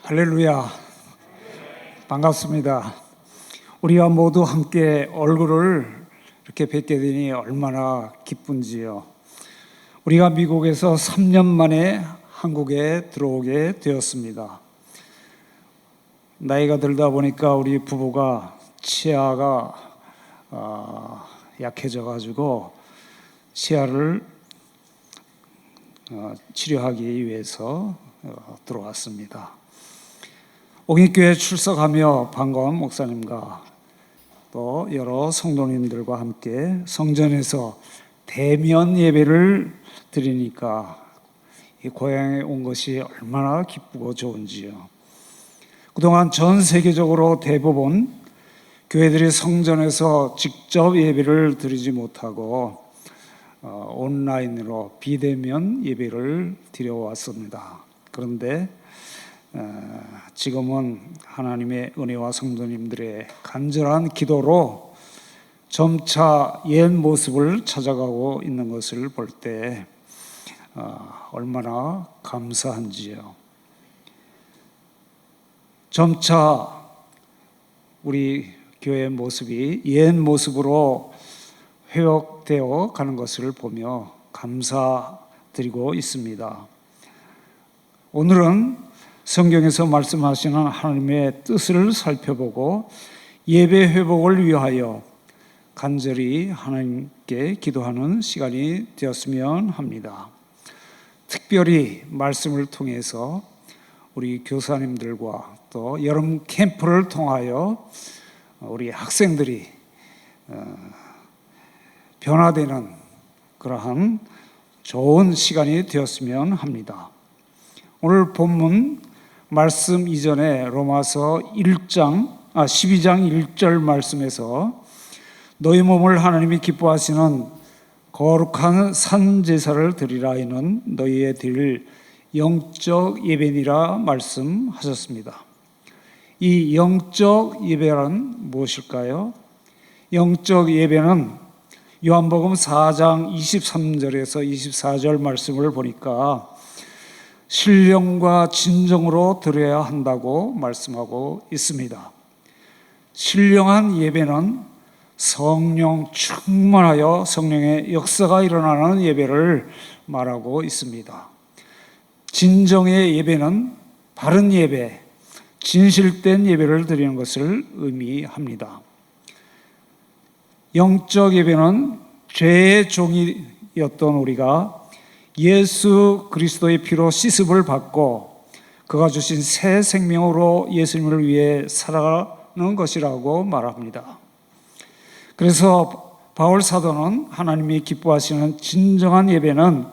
할렐루야, 반갑습니다. 우리가 모두 함께 얼굴을 이렇게 뵙게 되니 얼마나 기쁜지요. 우리가 미국에서 3년 만에 한국에 들어오게 되었습니다. 나이가 들다 보니까 우리 부부가 치아가 약해져 가지고 치아를 치료하기 위해서 들어왔습니다. 옥인교회 출석하며 반가운 목사님과 또 여러 성도님들과 함께 성전에서 대면 예배를 드리니까 이 고향에 온 것이 얼마나 기쁘고 좋은지요. 그동안 전 세계적으로 대부분 교회들이 성전에서 직접 예배를 드리지 못하고 온라인으로 비대면 예배를 드려왔습니다. 그런데 지금은 하나님의 은혜와 성도님들의 간절한 기도로 점차 옛 모습을 찾아가고 있는 것을 볼 때 얼마나 감사한지요. 점차 우리 교회의 모습이 옛 모습으로 회복되어 가는 것을 보며 감사드리고 있습니다. 오늘은 성경에서 말씀하시는 하나님의 뜻을 살펴보고 예배 회복을 위하여 간절히 하나님께 기도하는 시간이 되었으면 합니다. 특별히 말씀을 통해서 우리 교사님들과 또 여름 캠프를 통하여 우리 학생들이 변화되는 그러한 좋은 시간이 되었으면 합니다. 오늘 본문 말씀 이전에 로마서 12장 1절 말씀에서 너희 몸을 하나님이 기뻐하시는 거룩한 산제사를 드리라 하는 너희의 드릴 영적 예배니라 말씀하셨습니다. 이 영적 예배란 무엇일까요? 영적 예배는 요한복음 4장 23절에서 24절 말씀을 보니까 신령과 진정으로 드려야 한다고 말씀하고 있습니다. 신령한 예배는 성령 충만하여 성령의 역사가 일어나는 예배를 말하고 있습니다. 진정의 예배는 바른 예배, 진실된 예배를 드리는 것을 의미합니다. 영적 예배는 죄의 종이었던 우리가 예수 그리스도의 피로 씻음을 받고 그가 주신 새 생명으로 예수님을 위해 살아가는 것이라고 말합니다. 그래서 바울 사도는 하나님이 기뻐하시는 진정한 예배는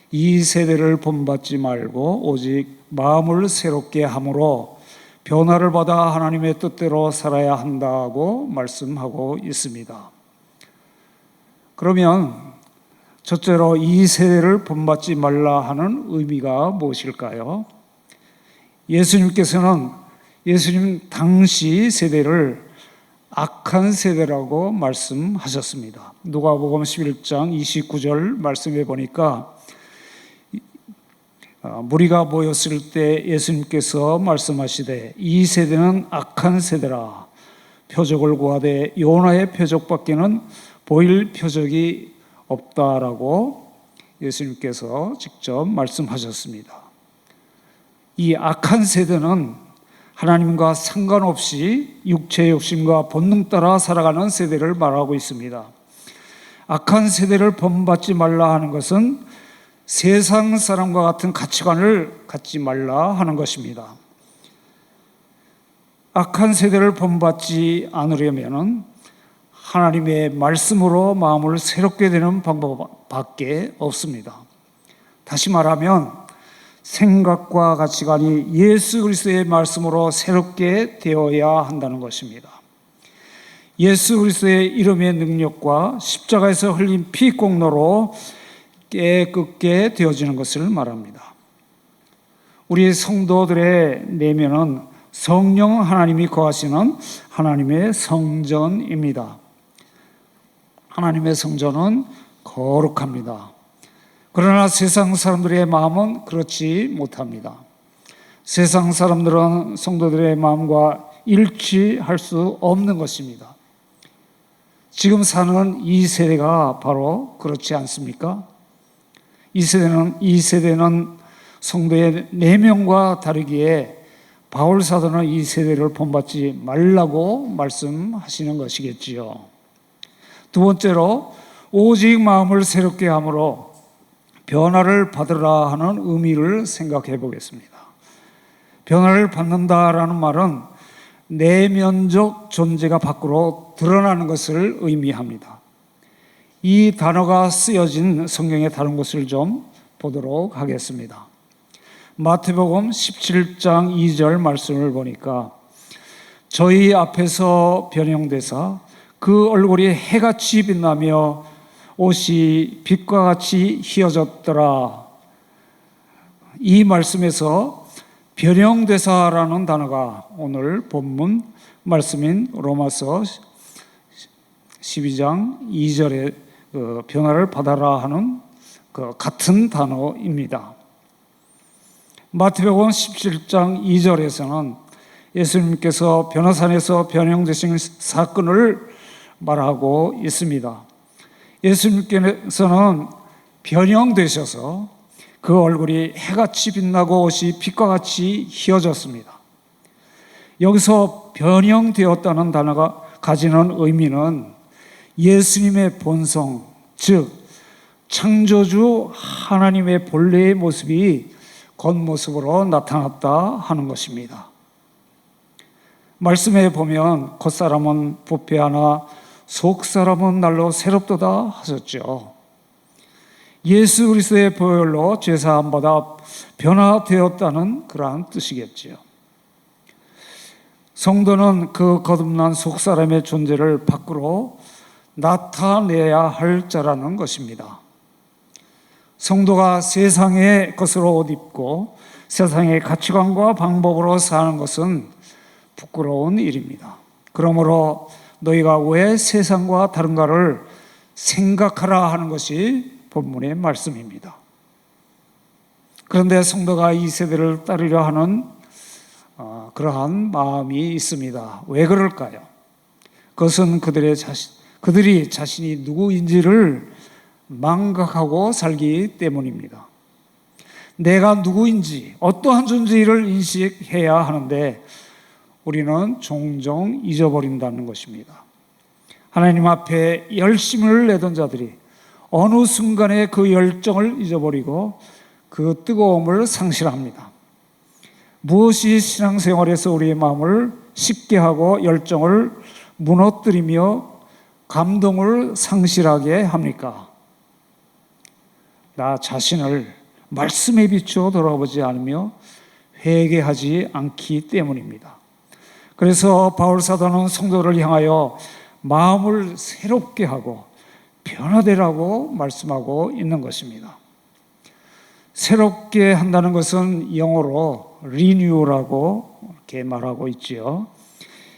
이 세대를 본받지 말고 오직 마음을 새롭게 함으로 변화를 받아 하나님의 뜻대로 살아야 한다고 말씀하고 있습니다. 그러면 첫째로 이 세대를 본받지 말라 하는 의미가 무엇일까요? 예수님께서는 예수님 당시 세대를 악한 세대라고 말씀하셨습니다. 누가복음 11장 29절 말씀해 보니까 무리가 모였을 때 예수님께서 말씀하시되 이 세대는 악한 세대라 표적을 구하되 요나의 표적밖에는 보일 표적이 없다라고 예수님께서 직접 말씀하셨습니다. 이 악한 세대는 하나님과 상관없이 육체의 욕심과 본능 따라 살아가는 세대를 말하고 있습니다. 악한 세대를 본받지 말라 하는 것은 세상 사람과 같은 가치관을 갖지 말라 하는 것입니다. 악한 세대를 본받지 않으려면 하나님의 말씀으로 마음을 새롭게 되는 방법밖에 없습니다. 다시 말하면 생각과 가치관이 예수 그리스도의 말씀으로 새롭게 되어야 한다는 것입니다. 예수 그리스도의 이름의 능력과 십자가에서 흘린 피 공로로 깨끗게 되어지는 것을 말합니다. 우리 성도들의 내면은 성령 하나님이 거하시는 하나님의 성전입니다. 하나님의 성전은 거룩합니다. 그러나 세상 사람들의 마음은 그렇지 못합니다. 세상 사람들은 성도들의 마음과 일치할 수 없는 것입니다. 지금 사는 이 세대가 바로 그렇지 않습니까? 이 세대는 성도의 내면과 다르기에 바울 사도는 이 세대를 본받지 말라고 말씀하시는 것이겠지요. 두 번째로, 오직 마음을 새롭게 함으로 변화를 받으라 하는 의미를 생각해 보겠습니다. 변화를 받는다라는 말은 내면적 존재가 밖으로 드러나는 것을 의미합니다. 이 단어가 쓰여진 성경의 다른 곳을 좀 보도록 하겠습니다. 마태복음 17장 2절 말씀을 보니까 저희 앞에서 변형되사 그 얼굴이 해같이 빛나며 옷이 빛과 같이 희어졌더라. 이 말씀에서 변형되사라는 단어가 오늘 본문 말씀인 로마서 12장 2절에 변화를 받아라 하는 그 같은 단어입니다. 마태복음 17장 2절에서는 예수님께서 변화산에서 변형되신 사건을 말하고 있습니다. 예수님께서는 변형되셔서 그 얼굴이 해같이 빛나고 옷이 빛과 같이 희어졌습니다. 여기서 변형되었다는 단어가 가지는 의미는 예수님의 본성, 즉 창조주 하나님의 본래의 모습이 겉모습으로 나타났다 하는 것입니다. 말씀에 보면 겉사람은 부패하나 속사람은 날로 새롭도다 하셨죠. 예수 그리스도의 보혈로 죄사함 받아 변화되었다는 그러한 뜻이겠지요. 성도는 그 거듭난 속사람의 존재를 밖으로 나타내야 할 자라는 것입니다. 성도가 세상의 것으로 옷 입고 세상의 가치관과 방법으로 사는 것은 부끄러운 일입니다. 그러므로 너희가 왜 세상과 다른가를 생각하라 하는 것이 본문의 말씀입니다. 그런데 성도가 이 세대를 따르려 하는 그러한 마음이 있습니다. 왜 그럴까요? 그것은 그들이 자신이 누구인지를 망각하고 살기 때문입니다. 내가 누구인지 어떠한 존재를 인식해야 하는데 우리는 종종 잊어버린다는 것입니다. 하나님 앞에 열심을 내던 자들이 어느 순간에 그 열정을 잊어버리고 그 뜨거움을 상실합니다. 무엇이 신앙생활에서 우리의 마음을 쉽게 하고 열정을 무너뜨리며 감동을 상실하게 합니까? 나 자신을 말씀에 비추어 돌아보지 않으며 회개하지 않기 때문입니다. 그래서 바울 사도는 성도를 향하여 마음을 새롭게 하고 변화되라고 말씀하고 있는 것입니다. 새롭게 한다는 것은 영어로 renew라고 이렇게 말하고 있지요.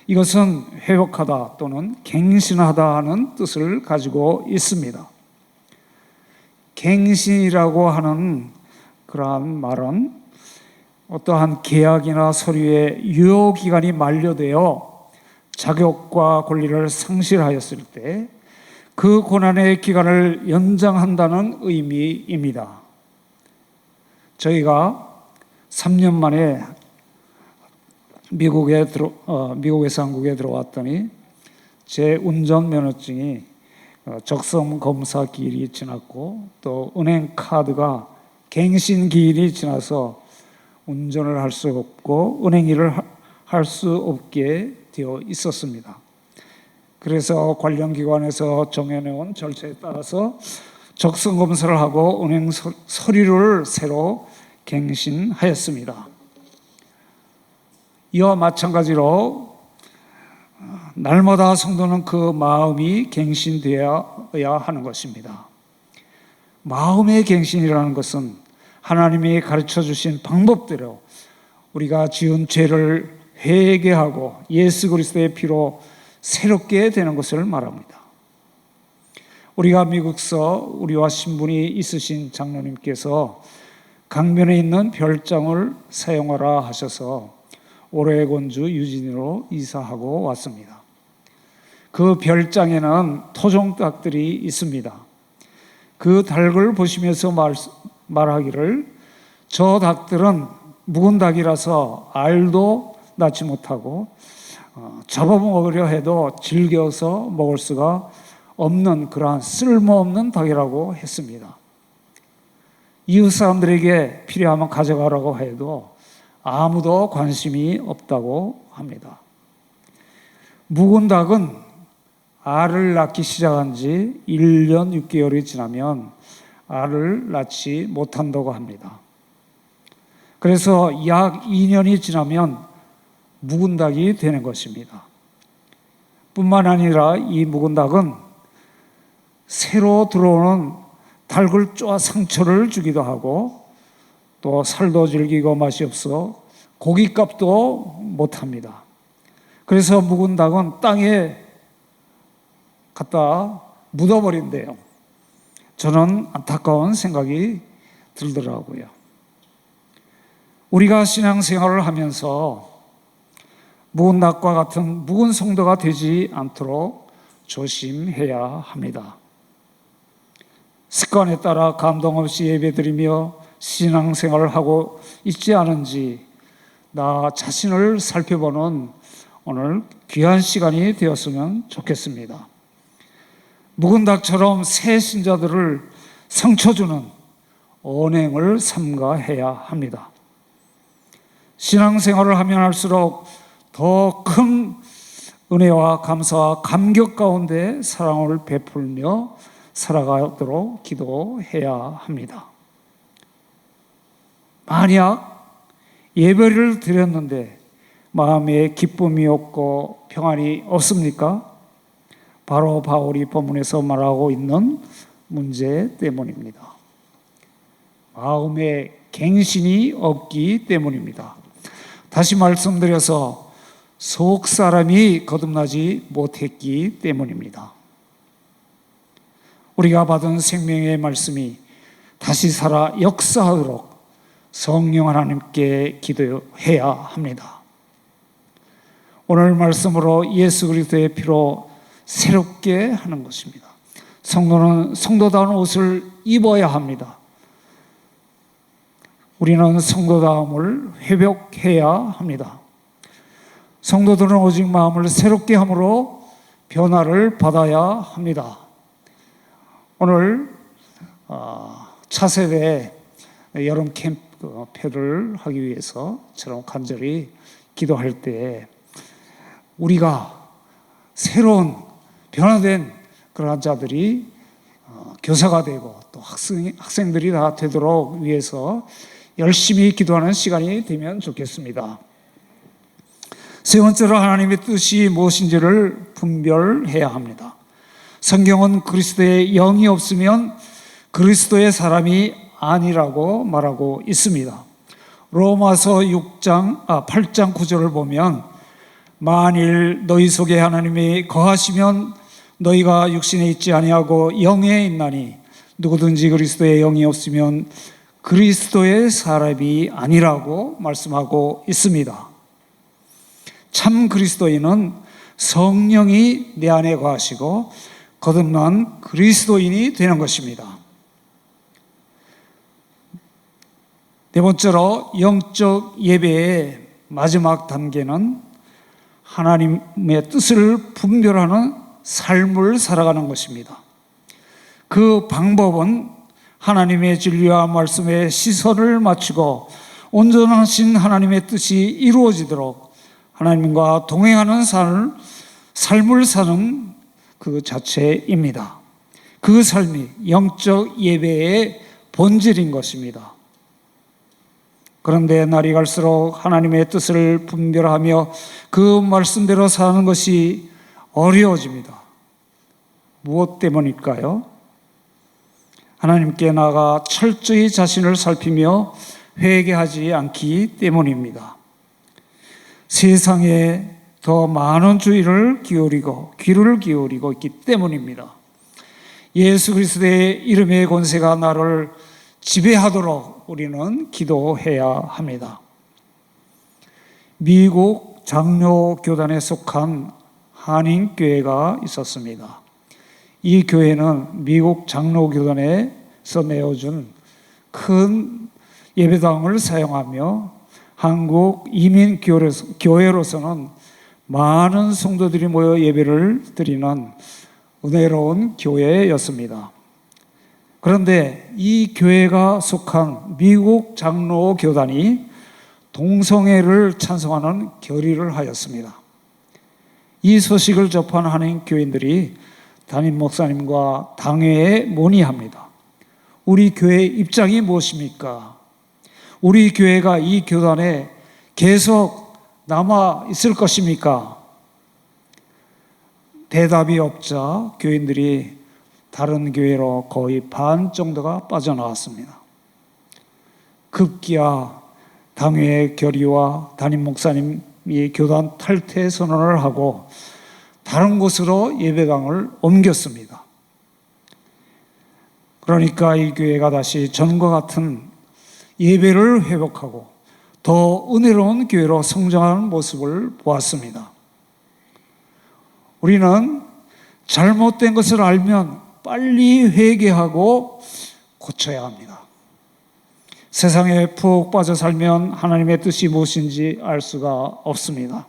이것은 회복하다 또는 갱신하다 하는 뜻을 가지고 있습니다. 갱신이라고 하는 그러한 말은 어떠한 계약이나 서류의 유효기간이 만료되어 자격과 권리를 상실하였을 때 그 고난의 기간을 연장한다는 의미입니다. 저희가 3년 만에 미국에서 한국에 들어왔더니 제 운전면허증이 적성 검사 기일이 지났고 또 은행 카드가 갱신 기일이 지나서 운전을 할 수 없고 은행 일을 할 수 없게 되어 있었습니다. 그래서 관련 기관에서 정해놓은 절차에 따라서 적성 검사를 하고 은행 서류를 새로 갱신하였습니다. 이와 마찬가지로 날마다 성도는 그 마음이 갱신되어야 하는 것입니다. 마음의 갱신이라는 것은 하나님이 가르쳐 주신 방법대로 우리가 지은 죄를 회개하고 예수 그리스도의 피로 새롭게 되는 것을 말합니다. 우리가 미국서 우리와 신분이 있으신 장로님께서 강변에 있는 별장을 사용하라 하셔서 오레곤주 유진으로 이사하고 왔습니다. 그 별장에는 토종닭들이 있습니다. 그 닭을 보시면서 말하기를 저 닭들은 묵은 닭이라서 알도 낳지 못하고 잡아먹으려 해도 즐겨서 먹을 수가 없는 그러한 쓸모없는 닭이라고 했습니다. 이웃 사람들에게 필요하면 가져가라고 해도 아무도 관심이 없다고 합니다. 묵은 닭은 알을 낳기 시작한 지 1년 6개월이 지나면 알을 낳지 못한다고 합니다. 그래서 약 2년이 지나면 묵은 닭이 되는 것입니다. 뿐만 아니라 이 묵은 닭은 새로 들어오는 닭을 쪼아 상처를 주기도 하고 또 살도 질기고 맛이 없어 고깃값도 못합니다. 그래서 묵은 닭은 땅에 갖다 묻어버린대요. 저는 안타까운 생각이 들더라고요. 우리가 신앙생활을 하면서 묵은 닭과 같은 묵은 성도가 되지 않도록 조심해야 합니다. 습관에 따라 감동 없이 예배드리며 신앙생활을 하고 있지 않은지 나 자신을 살펴보는 오늘 귀한 시간이 되었으면 좋겠습니다. 묵은 닭처럼 새 신자들을 상처 주는 언행을 삼가해야 합니다. 신앙생활을 하면 할수록 더 큰 은혜와 감사와 감격 가운데 사랑을 베풀며 살아가도록 기도해야 합니다. 만약 예배를 드렸는데 마음에 기쁨이 없고 평안이 없습니까? 바로 바울이 본문에서 말하고 있는 문제 때문입니다. 마음에 갱신이 없기 때문입니다. 다시 말씀드려서 속 사람이 거듭나지 못했기 때문입니다. 우리가 받은 생명의 말씀이 다시 살아 역사하도록 성령 하나님께 기도해야 합니다. 오늘 말씀으로 예수 그리스도의 피로 새롭게 하는 것입니다. 성도는 성도다운 옷을 입어야 합니다. 우리는 성도다움을 회복해야 합니다. 성도들은 오직 마음을 새롭게 함으로 변화를 받아야 합니다. 오늘 차세대 여름 캠프를 하기 위해서 저런 간절히 기도할 때 우리가 새로운 변화된 그런 자들이 교사가 되고 또 학생들이 다 되도록 위해서 열심히 기도하는 시간이 되면 좋겠습니다. 세 번째로 하나님의 뜻이 무엇인지를 분별해야 합니다. 성경은 그리스도의 영이 없으면 그리스도의 사람이 아니라고 말하고 있습니다. 로마서 8장 9절을 보면 만일 너희 속에 하나님이 거하시면 너희가 육신에 있지 아니하고 영에 있나니 누구든지 그리스도의 영이 없으면 그리스도의 사람이 아니라고 말씀하고 있습니다. 참 그리스도인은 성령이 내 안에 거하시고 거듭난 그리스도인이 되는 것입니다. 네 번째로 영적 예배의 마지막 단계는 하나님의 뜻을 분별하는 삶을 살아가는 것입니다. 그 방법은 하나님의 진리와 말씀에 시선을 맞추고 온전하신 하나님의 뜻이 이루어지도록 하나님과 동행하는 삶을 사는 그 자체입니다. 그 삶이 영적 예배의 본질인 것입니다. 그런데 날이 갈수록 하나님의 뜻을 분별하며 그 말씀대로 사는 것이 어려워집니다. 무엇 때문일까요? 하나님께 나아가 철저히 자신을 살피며 회개하지 않기 때문입니다. 세상에 더 많은 주의를 기울이고 귀를 기울이고 있기 때문입니다. 예수 그리스도의 이름의 권세가 나를 지배하도록 우리는 기도해야 합니다. 미국 장로교단에 속한 한인교회가 있었습니다. 이 교회는 미국 장로교단에서 내어준 큰 예배당을 사용하며 한국 이민교회로서는 많은 성도들이 모여 예배를 드리는 은혜로운 교회였습니다. 그런데 이 교회가 속한 미국 장로교단이 동성애를 찬성하는 결의를 하였습니다. 이 소식을 접한 한인 교인들이 담임 목사님과 당회에 문의합니다. 우리 교회의 입장이 무엇입니까? 우리 교회가 이 교단에 계속 남아 있을 것입니까? 대답이 없자 교인들이 다른 교회로 거의 반 정도가 빠져나왔습니다. 급기야 당회의 결의와 담임 목사님이 교단 탈퇴 선언을 하고 다른 곳으로 예배당을 옮겼습니다. 그러니까 이 교회가 다시 전과 같은 예배를 회복하고 더 은혜로운 교회로 성장하는 모습을 보았습니다. 우리는 잘못된 것을 알면 빨리 회개하고 고쳐야 합니다. 세상에 푹 빠져 살면 하나님의 뜻이 무엇인지 알 수가 없습니다.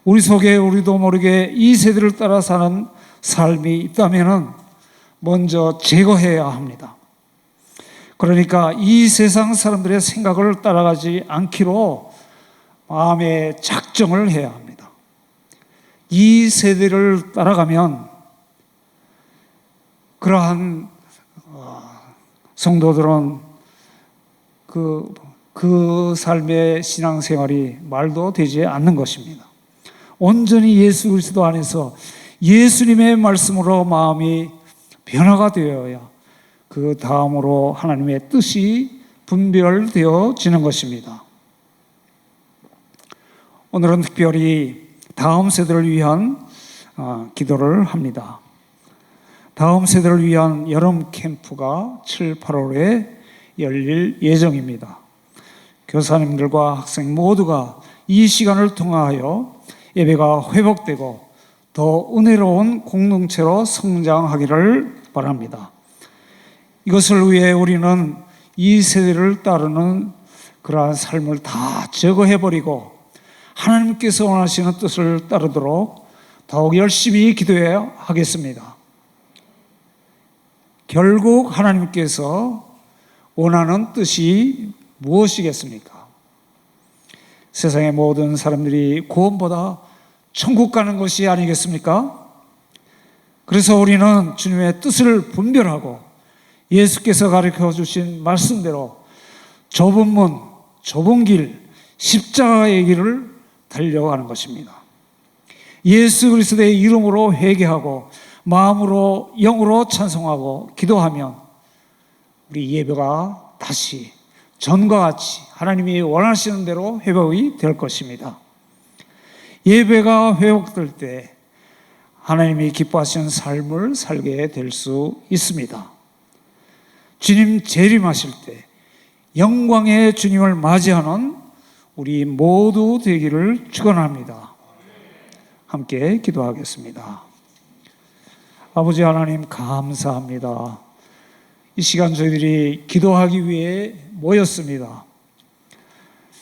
우리 속에 우리도 모르게 이 세대를 따라 사는 삶이 있다면 먼저 제거해야 합니다. 그러니까 이 세상 사람들의 생각을 따라가지 않기로 마음의 작정을 해야 합니다. 이 세대를 따라가면 그러한 성도들은 그 삶의 신앙생활이 말도 되지 않는 것입니다. 온전히 예수 그리스도 안에서 예수님의 말씀으로 마음이 변화가 되어야 그 다음으로 하나님의 뜻이 분별되어지는 것입니다. 오늘은 특별히 다음 세대를 위한 기도를 합니다. 다음 세대를 위한 여름 캠프가 7, 8월에 열릴 예정입니다. 교사님들과 학생 모두가 이 시간을 통하여 예배가 회복되고 더 은혜로운 공동체로 성장하기를 바랍니다. 이것을 위해 우리는 이 세대를 따르는 그러한 삶을 다 제거해버리고 하나님께서 원하시는 뜻을 따르도록 더욱 열심히 기도해야 하겠습니다. 결국 하나님께서 원하는 뜻이 무엇이겠습니까? 세상의 모든 사람들이 구원보다 천국 가는 것이 아니겠습니까? 그래서 우리는 주님의 뜻을 분별하고 예수께서 가르쳐 주신 말씀대로 좁은 문, 좁은 길, 십자가의 길을 달려가는 것입니다. 예수 그리스도의 이름으로 회개하고 마음으로 영으로 찬송하고 기도하면 우리 예배가 다시 전과 같이 하나님이 원하시는 대로 회복이 될 것입니다. 예배가 회복될 때 하나님이 기뻐하시는 삶을 살게 될 수 있습니다. 주님 재림하실 때 영광의 주님을 맞이하는 우리 모두 되기를 축원합니다. 함께 기도하겠습니다. 아버지 하나님 감사합니다. 이 시간 저희들이 기도하기 위해 모였습니다.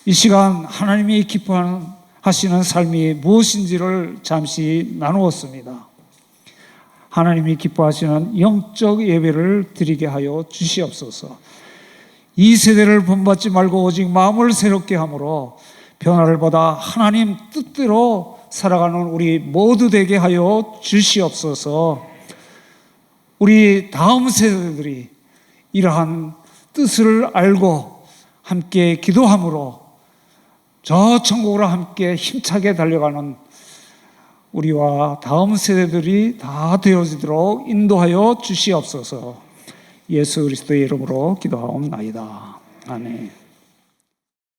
이 시간 하나님이 기뻐하시는 삶이 무엇인지를 잠시 나누었습니다. 하나님이 기뻐하시는 영적 예배를 드리게 하여 주시옵소서. 이 세대를 본받지 말고 오직 마음을 새롭게 함으로 변화를 받아 하나님 뜻대로 살아가는 우리 모두 되게 하여 주시옵소서. 우리 다음 세대들이 이러한 뜻을 알고 함께 기도함으로 저 천국으로 함께 힘차게 달려가는 우리와 다음 세대들이 다 되어지도록 인도하여 주시옵소서. 예수 그리스도의 이름으로 기도하옵나이다. 아멘.